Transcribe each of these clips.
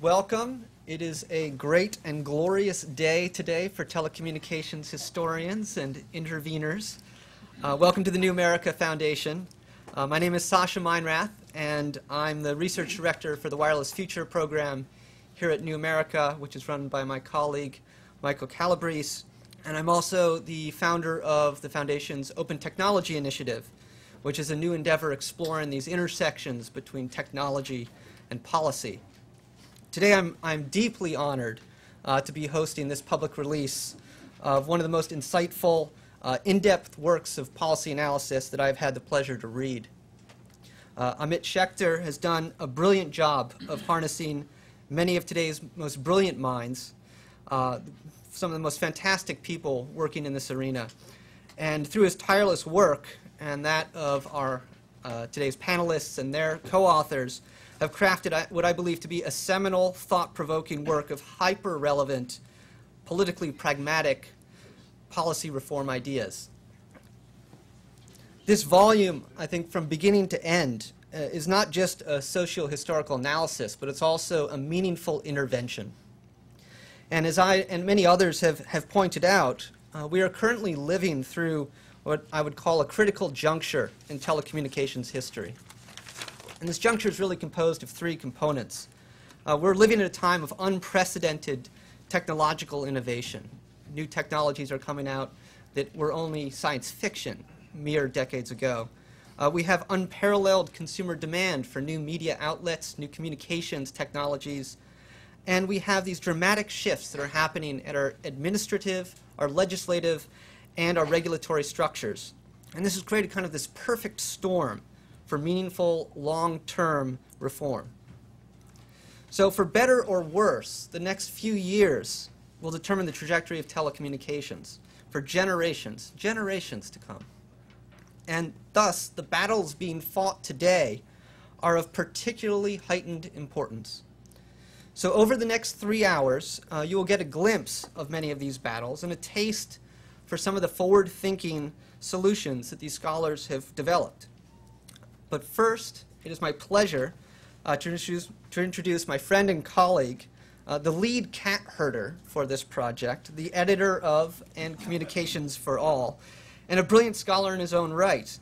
Welcome. It is a great and glorious day today for telecommunications historians and interveners. Welcome to the New America Foundation. My name is Sasha Meinrath, and I'm the research director for the Wireless Future program here at New America, which is run by my colleague, Michael Calabrese. And I'm also the founder of the Foundation's Open Technology Initiative, which is a new endeavor exploring these intersections between technology and policy. Today I'm deeply honored to be hosting this public release of one of the most insightful, in-depth works of policy analysis that I've had the pleasure to read. Amit Schechter has done a brilliant job of harnessing many of today's most brilliant minds, some of the most fantastic people working in this arena. And through his tireless work and that of our today's panelists and their co-authors, have crafted what I believe to be a seminal, thought-provoking work of hyper-relevant, politically pragmatic policy reform ideas. This volume, I think, from beginning to end, is not just a socio-historical analysis, but it's also a meaningful intervention. And as I and many others have pointed out, we are currently living through what I would call a critical juncture in telecommunications history. And this juncture is really composed of three components. We're living at a time of unprecedented technological innovation. New technologies are coming out that were only science fiction mere decades ago. We have unparalleled consumer demand for new media outlets, new communications technologies, and we have these dramatic shifts that are happening at our administrative, our legislative, and our regulatory structures. And this has created kind of this perfect storm for meaningful, long-term reform. So for better or worse, the next few years will determine the trajectory of telecommunications for generations to come. And thus, the battles being fought today are of particularly heightened importance. So over the next 3 hours, you will get a glimpse of many of these battles and a taste for some of the forward-thinking solutions that these scholars have developed. But first, it is my pleasure to introduce my friend and colleague, the lead cat herder for this project, the editor of And Communications for All, and a brilliant scholar in his own right.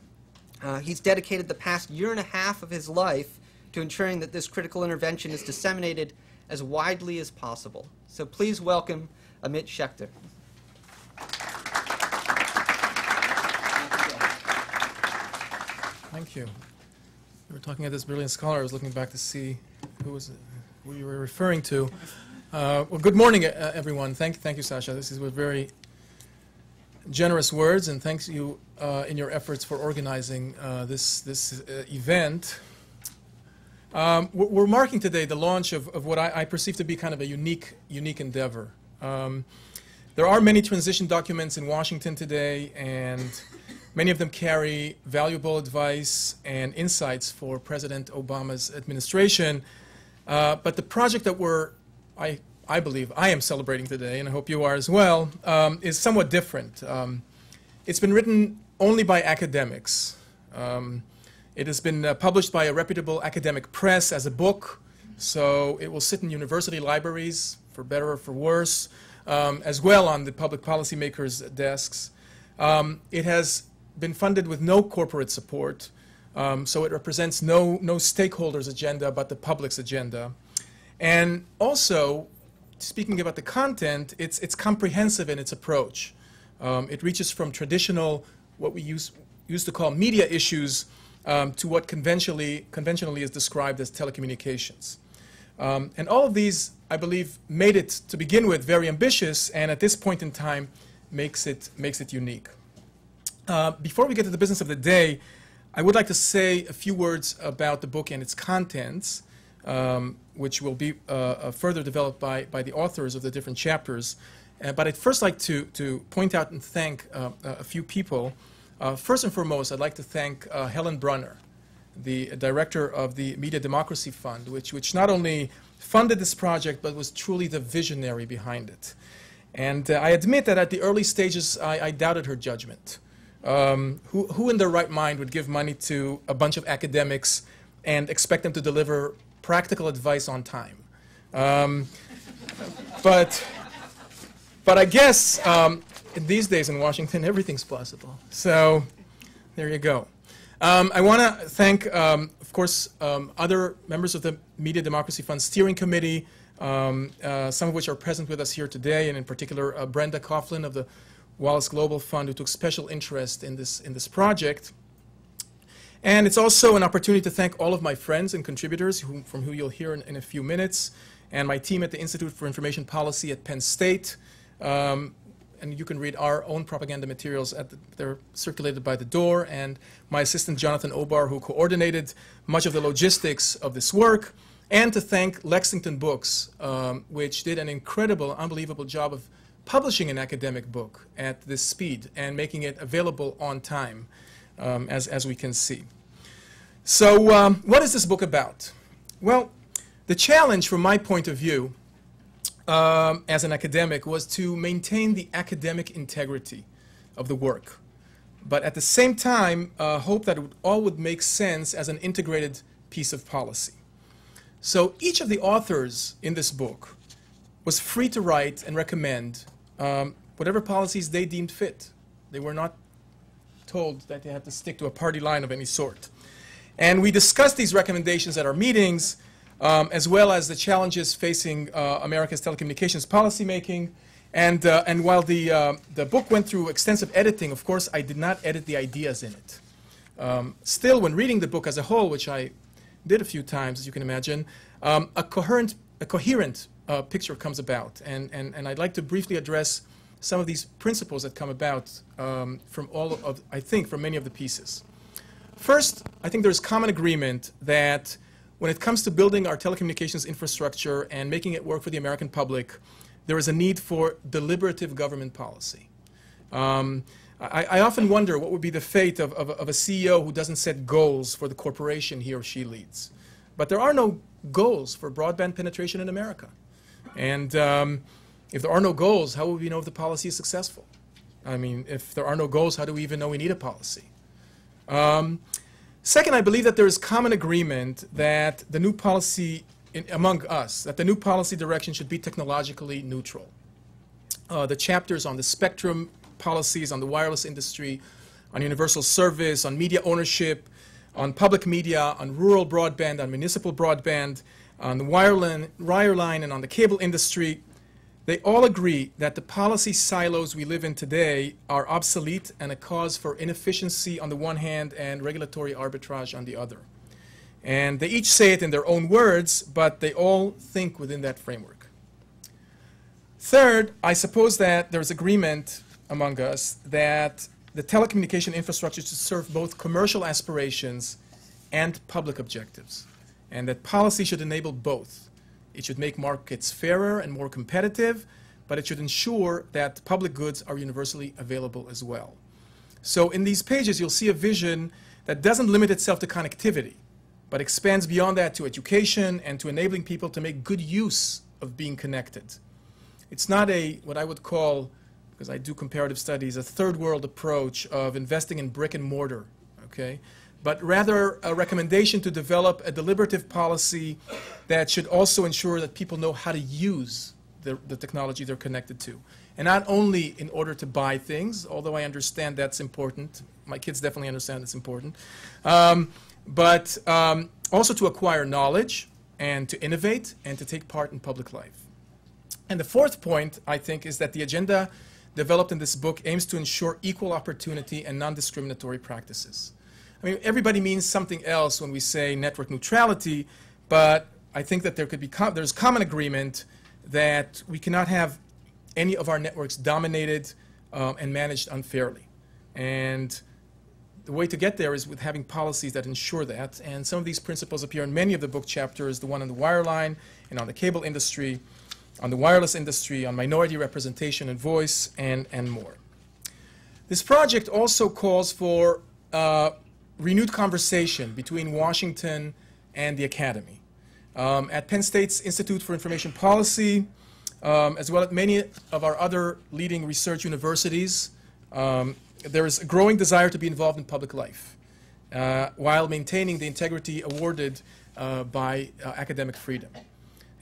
He's dedicated the past year and a half of his life to ensuring that this critical intervention is disseminated as widely as possible. So please welcome Amit Schechter. Thank you. We were talking about this brilliant scholar. I was looking back to see who you were referring to. Well, good morning, everyone. Thank you, Sasha. This is very generous words, and thanks you in your efforts for organizing this event. We're marking today the launch of what I perceive to be kind of a unique endeavor. There are many transition documents in Washington today, and many of them carry valuable advice and insights for President Obama's administration. But the project that I believe I am celebrating today, and I hope you are as well, is somewhat different. It's been written only by academics. It has been published by a reputable academic press as a book, so it will sit in university libraries, for better or for worse, as well on the public policymakers' desks. It has been funded with no corporate support, so it represents no stakeholders' agenda but the public's agenda. And also, speaking about the content, it's comprehensive in its approach. It reaches from traditional, what we used to call media issues, to what conventionally is described as telecommunications. And all of these, I believe, made it, to begin with, very ambitious, and at this point in time, makes it unique. Before we get to the business of the day, I would like to say a few words about the book and its contents, which will be further developed by the authors of the different chapters. But I'd first like to point out and thank a few people. First and foremost, I'd like to thank Helen Brunner, the director of the Media Democracy Fund, which not only funded this project, but was truly the visionary behind it. And I admit that at the early stages, I doubted her judgment. Who in their right mind would give money to a bunch of academics and expect them to deliver practical advice on time? Um, but I guess in these days in Washington, everything's possible. So there you go. I want to thank, of course, other members of the Media Democracy Fund Steering Committee, some of which are present with us here today, and in particular Brenda Coughlin of the Wallace Global Fund, who took special interest in this project. And it's also an opportunity to thank all of my friends and contributors from who you'll hear in a few minutes, and my team at the Institute for Information Policy at Penn State. And you can read our own propaganda materials. They're circulated by the door. And my assistant, Jonathan Obar, who coordinated much of the logistics of this work. And to thank Lexington Books, which did an incredible, unbelievable job of publishing an academic book at this speed and making it available on time, as we can see. So what is this book about? Well, the challenge from my point of view as an academic was to maintain the academic integrity of the work, but at the same time hope that it all would make sense as an integrated piece of policy. So each of the authors in this book was free to write and recommend whatever policies they deemed fit. They were not told that they had to stick to a party line of any sort. And we discussed these recommendations at our meetings, as well as the challenges facing America's telecommunications policymaking. And while the book went through extensive editing, of course, I did not edit the ideas in it. Still, when reading the book as a whole, which I did a few times, as you can imagine, a coherent picture comes about. And I'd like to briefly address some of these principles that come about from from many of the pieces. First, I think there's common agreement that when it comes to building our telecommunications infrastructure and making it work for the American public, there is a need for deliberative government policy. I often wonder what would be the fate of a CEO who doesn't set goals for the corporation he or she leads. But there are no goals for broadband penetration in America. And if there are no goals, how will we know if the policy is successful? I mean, if there are no goals, how do we even know we need a policy? Second, I believe that there is common agreement that the new policy among us, that the new policy direction should be technologically neutral. The chapters on the spectrum policies, on the wireless industry, on universal service, on media ownership, on public media, on rural broadband, on municipal broadband, on the wireline, and on the cable industry, they all agree that the policy silos we live in today are obsolete and a cause for inefficiency on the one hand and regulatory arbitrage on the other. And they each say it in their own words, but they all think within that framework. Third, I suppose that there's agreement among us that the telecommunication infrastructure should serve both commercial aspirations and public objectives, and that policy should enable both. It should make markets fairer and more competitive, but it should ensure that public goods are universally available as well. So in these pages, you'll see a vision that doesn't limit itself to connectivity, but expands beyond that to education and to enabling people to make good use of being connected. It's not what I would call, because I do comparative studies, a third world approach of investing in brick and mortar, okay? But rather a recommendation to develop a deliberative policy that should also ensure that people know how to use the technology they're connected to. And not only in order to buy things, although I understand that's important. My kids definitely understand it's important. But also to acquire knowledge and to innovate and to take part in public life. And the fourth point, I think, is that the agenda developed in this book aims to ensure equal opportunity and non-discriminatory practices. I mean, everybody means something else when we say network neutrality, but I think that there's common agreement that we cannot have any of our networks dominated and managed unfairly. And the way to get there is with having policies that ensure that. And some of these principles appear in many of the book chapters, the one on the wireline and on the cable industry, on the wireless industry, on minority representation and voice, and more. This project also calls for renewed conversation between Washington and the academy. At Penn State's Institute for Information Policy, as well as many of our other leading research universities, there is a growing desire to be involved in public life while maintaining the integrity awarded by academic freedom.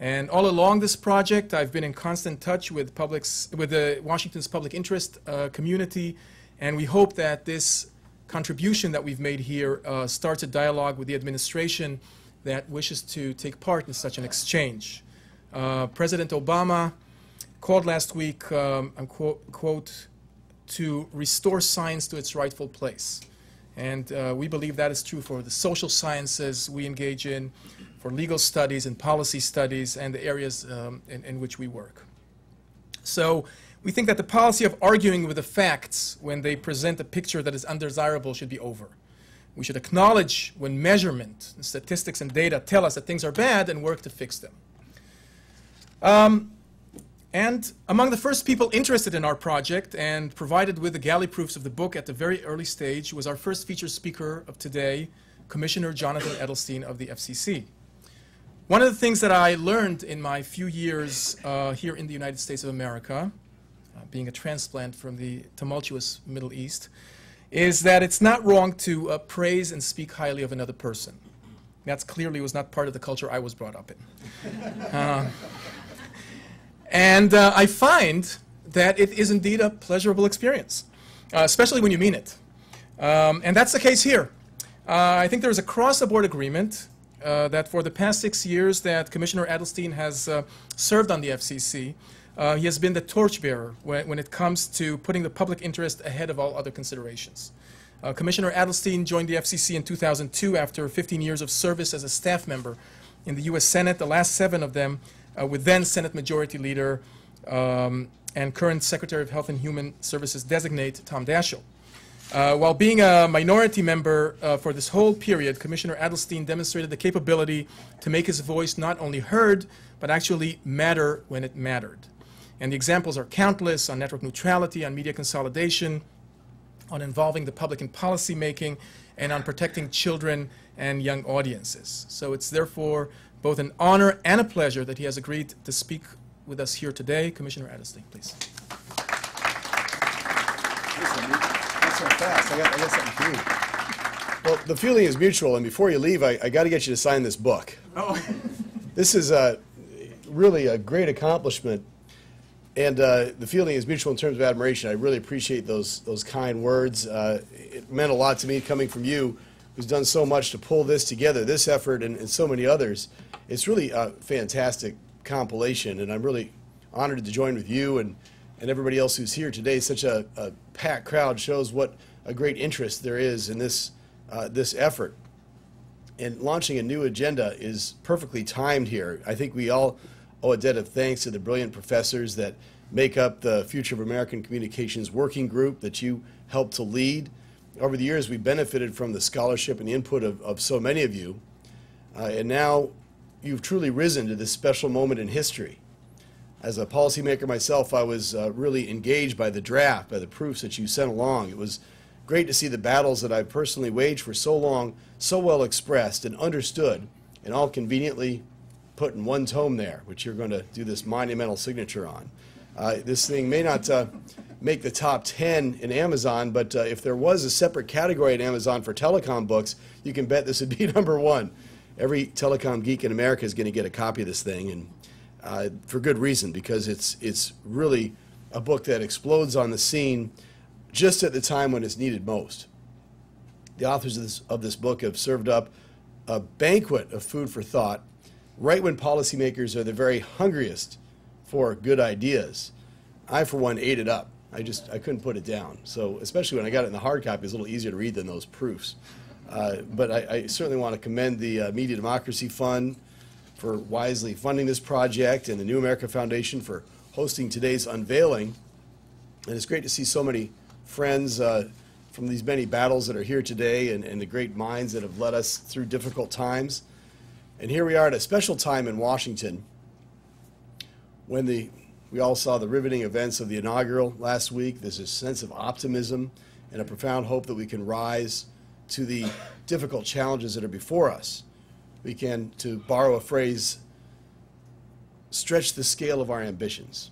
And all along this project, I've been in constant touch with the Washington's public interest community, and we hope that this contribution that we've made here starts a dialogue with the administration that wishes to take part in such an exchange. President Obama called last week, quote, to restore science to its rightful place. And we believe that is true for the social sciences we engage in, for legal studies and policy studies, and the areas in which we work. So we think that the policy of arguing with the facts when they present a picture that is undesirable should be over. We should acknowledge when measurement, statistics, and data tell us that things are bad and work to fix them. And among the first people interested in our project and provided with the galley proofs of the book at the very early stage was our first featured speaker of today, Commissioner Jonathan Edelstein of the FCC. One of the things that I learned in my few years here in the United States of America, being a transplant from the tumultuous Middle East, is that it's not wrong to praise and speak highly of another person. That clearly was not part of the culture I was brought up in. And I find that it is indeed a pleasurable experience, especially when you mean it. And that's the case here. I think there's a cross-the-board agreement that for the past 6 years that Commissioner Edelstein has served on the FCC, he has been the torchbearer when it comes to putting the public interest ahead of all other considerations. Commissioner Edelstein joined the FCC in 2002 after 15 years of service as a staff member in the U.S. Senate, the last 7 of them with then Senate Majority Leader and current Secretary of Health and Human Services designate Tom Daschle. While being a minority member for this whole period, Commissioner Edelstein demonstrated the capability to make his voice not only heard, but actually matter when it mattered. And the examples are countless on network neutrality, on media consolidation, on involving the public in policy making, and on protecting children and young audiences. So it's therefore both an honor and a pleasure that he has agreed to speak with us here today. Commissioner Edelstein, please. That's so fast. I got something for you. Well, the feeling is mutual, and before you leave, I got to get you to sign this book. Oh. This is really a great accomplishment, and the feeling is mutual in terms of admiration. I really appreciate those kind words. It meant a lot to me coming from you, who's done so much to pull this together, this effort and so many others. It's really a fantastic compilation, and I'm really honored to join with you and everybody else who's here today. Such a packed crowd shows what a great interest there is in this effort. And launching a new agenda is perfectly timed here. I think we all owe a debt of thanks to the brilliant professors that make up the Future of American Communications Working Group that you helped to lead. Over the years, we've benefited from the scholarship and the input of so many of you. And now you've truly risen to this special moment in history. As a policymaker myself, I was really engaged by the draft, by the proofs that you sent along. It was great to see the battles that I've personally waged for so long, so well expressed and understood, and all conveniently put in one tome there, which you're going to do this monumental signature on. This thing may not make the top 10 in Amazon, but if there was a separate category at Amazon for telecom books, you can bet this would be #1. Every telecom geek in America is going to get a copy of this thing, and for good reason, because it's really a book that explodes on the scene just at the time when it's needed most. The authors of this book have served up a banquet of food for thought right when policymakers are the very hungriest for good ideas. I, for one, ate it up. I couldn't put it down. So especially when I got it in the hard copy, it's a little easier to read than those proofs. But I certainly want to commend the Media Democracy Fund for wisely funding this project and the New America Foundation for hosting today's unveiling. And it's great to see so many friends from these many battles that are here today and the great minds that have led us through difficult times. And here we are at a special time in Washington when we all saw the riveting events of the inaugural last week. There's a sense of optimism and a profound hope that we can rise to the difficult challenges that are before us. We can, to borrow a phrase, stretch the scale of our ambitions.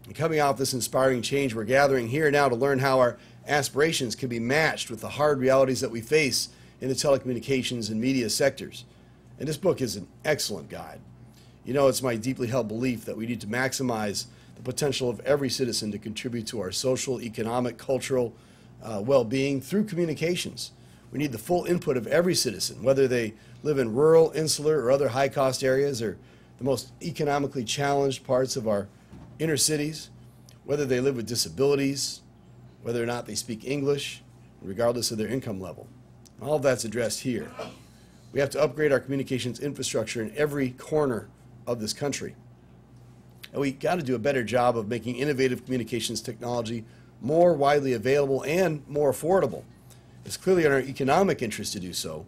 And coming out of this inspiring change, we're gathering here now to learn how our aspirations can be matched with the hard realities that we face in the telecommunications and media sectors. And this book is an excellent guide. You know, it's my deeply held belief that we need to maximize the potential of every citizen to contribute to our social, economic, cultural well-being through communications. We need the full input of every citizen, whether they live in rural, insular, or other high-cost areas, or the most economically challenged parts of our inner cities, whether they live with disabilities, whether or not they speak English, regardless of their income level. All of that's addressed here. We have to upgrade our communications infrastructure in every corner of this country. And we got to do a better job of making innovative communications technology more widely available and more affordable. It's clearly in our economic interest to do so,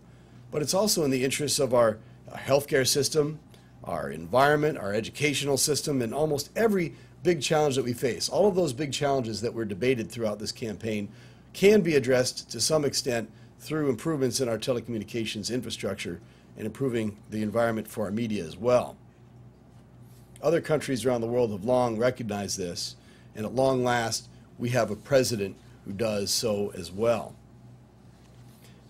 but it's also in the interests of our healthcare system, our environment, our educational system, and almost every big challenge that we face. All of those big challenges that were debated throughout this campaign can be addressed to some extent through improvements in our telecommunications infrastructure and improving the environment for our media as well. Other countries around the world have long recognized this, and at long last, we have a president who does so as well.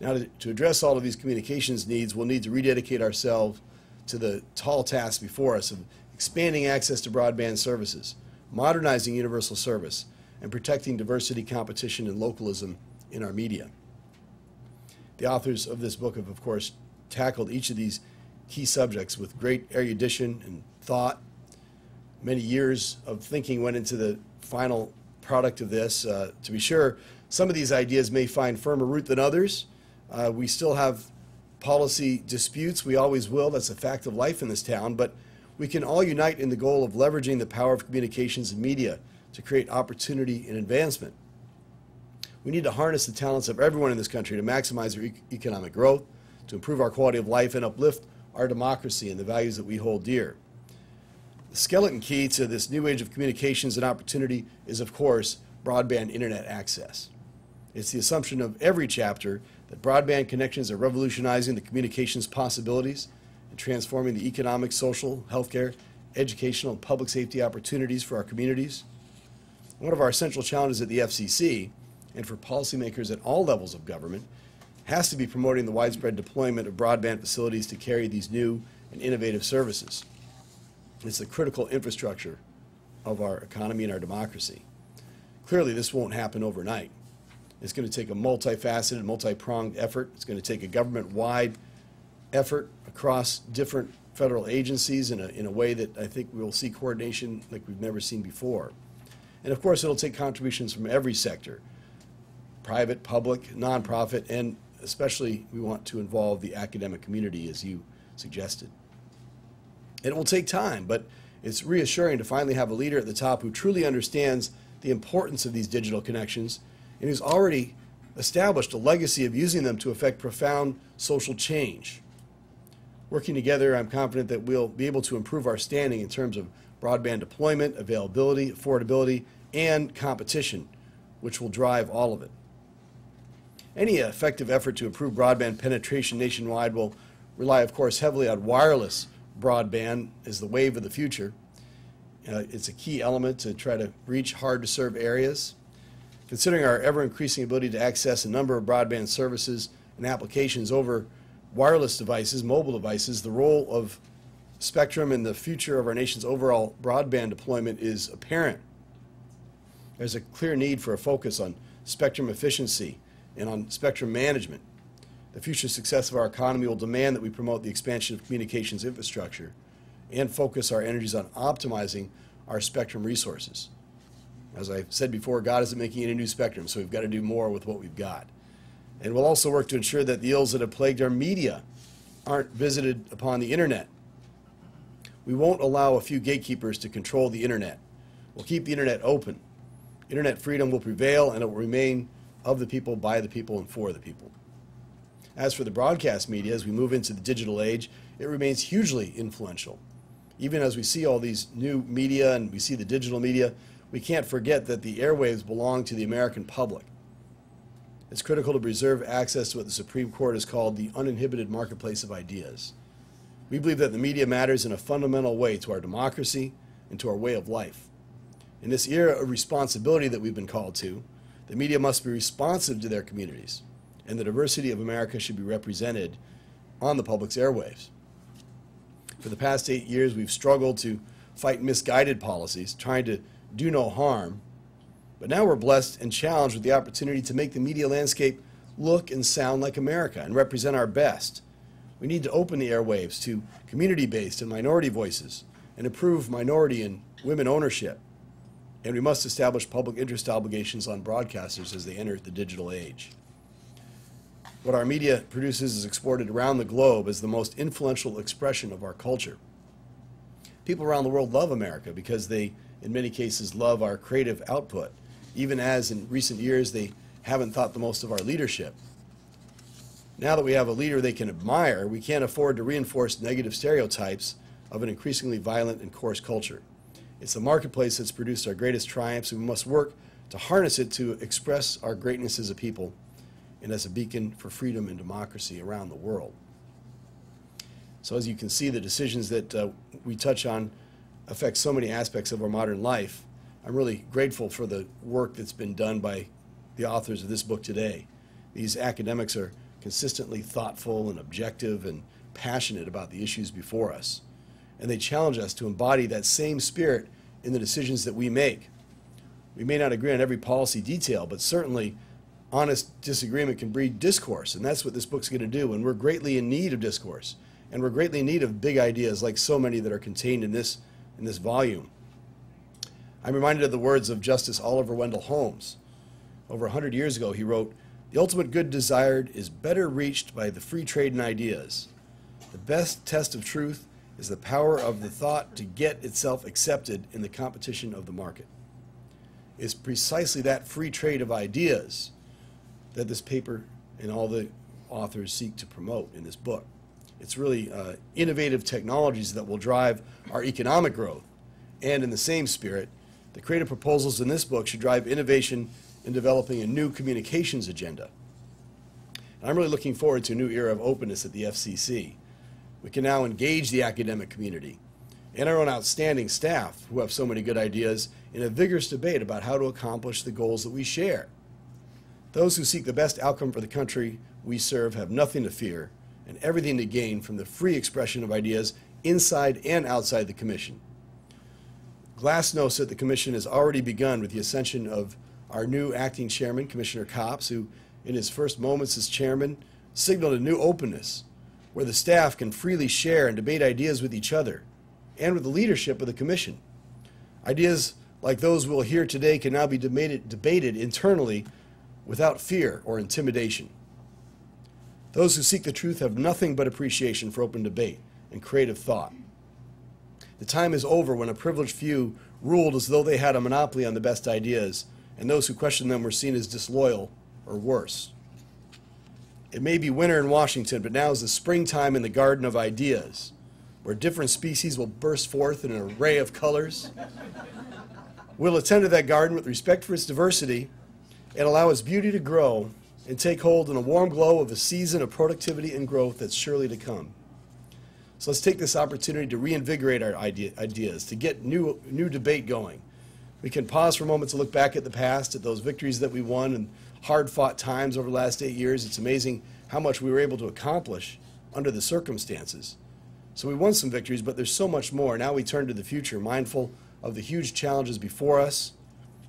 Now, to address all of these communications needs, we'll need to rededicate ourselves to the tall task before us of expanding access to broadband services, modernizing universal service, and protecting diversity, competition, and localism in our media. The authors of this book have, of course, tackled each of these key subjects with great erudition and thought. Many years of thinking went into the final product of this. To be sure, some of these ideas may find firmer root than others. We still have policy disputes. We always will. That's a fact of life in this town. But we can all unite in the goal of leveraging the power of communications and media to create opportunity and advancement. We need to harness the talents of everyone in this country to maximize our economic growth, to improve our quality of life, and uplift our democracy and the values that we hold dear. The skeleton key to this new age of communications and opportunity is, of course, broadband internet access. It's the assumption of every chapter that broadband connections are revolutionizing the communications possibilities and transforming the economic, social, healthcare, educational, and public safety opportunities for our communities. One of our essential challenges at the FCC, and for policymakers at all levels of government, has to be promoting the widespread deployment of broadband facilities to carry these new and innovative services. It's the critical infrastructure of our economy and our democracy. Clearly, this won't happen overnight. It's going to take a multifaceted, multi-pronged effort. It's going to take a government-wide effort across different federal agencies in a way that I think we'll see coordination like we've never seen before. And of course, it'll take contributions from every sector, private, public, nonprofit, and especially we want to involve the academic community, as you suggested. It will take time, but it's reassuring to finally have a leader at the top who truly understands the importance of these digital connections and who's already established a legacy of using them to effect profound social change. Working together, I'm confident that we'll be able to improve our standing in terms of broadband deployment, availability, affordability, and competition, which will drive all of it. Any effective effort to improve broadband penetration nationwide will rely, of course, heavily on wireless broadband as the wave of the future. It's a key element to try to reach hard-to-serve areas. Considering our ever-increasing ability to access a number of broadband services and applications over wireless devices, mobile devices, the role of spectrum in the future of our nation's overall broadband deployment is apparent. There's a clear need for a focus on spectrum efficiency and on spectrum management. The future success of our economy will demand that we promote the expansion of communications infrastructure and focus our energies on optimizing our spectrum resources. As I've said before, God isn't making any new spectrum, so we've got to do more with what we've got. And we'll also work to ensure that the ills that have plagued our media aren't visited upon the internet. We won't allow a few gatekeepers to control the internet. We'll keep the internet open. Internet freedom will prevail, and it will remain of the people, by the people, and for the people. As for the broadcast media, as we move into the digital age, it remains hugely influential. Even as we see all these new media and we see the digital media, we can't forget that the airwaves belong to the American public. It's critical to preserve access to what the Supreme Court has called the uninhibited marketplace of ideas. We believe that the media matters in a fundamental way to our democracy and to our way of life. In this era of responsibility that we've been called to, the media must be responsive to their communities, and the diversity of America should be represented on the public's airwaves. For the past 8 years, we've struggled to fight misguided policies, trying to do no harm. But now we're blessed and challenged with the opportunity to make the media landscape look and sound like America and represent our best. We need to open the airwaves to community-based and minority voices and improve minority and women ownership. And we must establish public interest obligations on broadcasters as they enter the digital age. What our media produces is exported around the globe as the most influential expression of our culture. People around the world love America because they, in many cases, love our creative output, even as in recent years they haven't thought the most of our leadership. Now that we have a leader they can admire, we can't afford to reinforce negative stereotypes of an increasingly violent and coarse culture. It's the marketplace that's produced our greatest triumphs, and we must work to harness it to express our greatness as a people and as a beacon for freedom and democracy around the world. So as you can see, the decisions that we touch on affect so many aspects of our modern life. I'm really grateful for the work that's been done by the authors of this book today. These academics are consistently thoughtful and objective and passionate about the issues before us. And they challenge us to embody that same spirit in the decisions that we make. We may not agree on every policy detail, but certainly honest disagreement can breed discourse, and that's what this book's going to do. And we're greatly in need of discourse, and we're greatly in need of big ideas like so many that are contained in this volume. I'm reminded of the words of Justice Oliver Wendell Holmes. Over 100 years ago, he wrote, "The ultimate good desired is better reached by the free trade in ideas. The best test of truth is the power of the thought to get itself accepted in the competition of the market." It's precisely that free trade of ideas that this paper and all the authors seek to promote in this book. It's really innovative technologies that will drive our economic growth. And in the same spirit, the creative proposals in this book should drive innovation in developing a new communications agenda. And I'm really looking forward to a new era of openness at the FCC. We can now engage the academic community and our own outstanding staff who have so many good ideas in a vigorous debate about how to accomplish the goals that we share. Those who seek the best outcome for the country we serve have nothing to fear and everything to gain from the free expression of ideas inside and outside the Commission. Glasnost at the Commission has already begun with the ascension of our new acting chairman, Commissioner Copps, who in his first moments as chairman signaled a new openness where the staff can freely share and debate ideas with each other and with the leadership of the Commission. Ideas like those we'll hear today can now be debated internally without fear or intimidation. Those who seek the truth have nothing but appreciation for open debate and creative thought. The time is over when a privileged few ruled as though they had a monopoly on the best ideas, and those who questioned them were seen as disloyal or worse. It may be winter in Washington, but now is the springtime in the garden of ideas, where different species will burst forth in an array of colors. We'll attend to that garden with respect for its diversity and allow its beauty to grow and take hold in a warm glow of a season of productivity and growth that's surely to come. So let's take this opportunity to reinvigorate our ideas, to get new debate going. We can pause for a moment to look back at the past, at those victories that we won and hard-fought times over the last 8 years. It's amazing how much we were able to accomplish under the circumstances. So we won some victories, but there's so much more. Now we turn to the future, mindful of the huge challenges before us,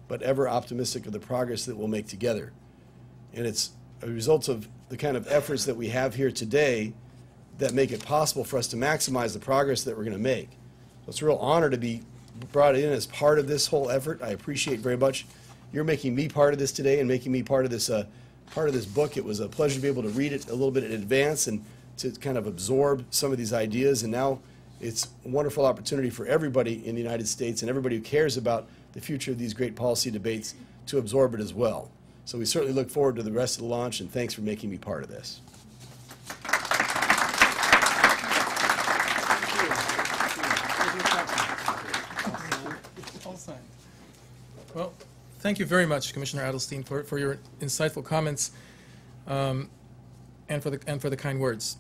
but ever optimistic of the progress that we'll make together. And it's a result of the kind of efforts that we have here today that make it possible for us to maximize the progress that we're going to make. So it's a real honor to be brought in as part of this whole effort. I appreciate very much you're making me part of this today and making me part of this book. It was a pleasure to be able to read it a little bit in advance and to kind of absorb some of these ideas. And now it's a wonderful opportunity for everybody in the United States and everybody who cares about the future of these great policy debates to absorb it as well. So we certainly look forward to the rest of the launch, and thanks for making me part of this. Well, thank you very much, Commissioner Adelstein, for your insightful comments and for the kind words.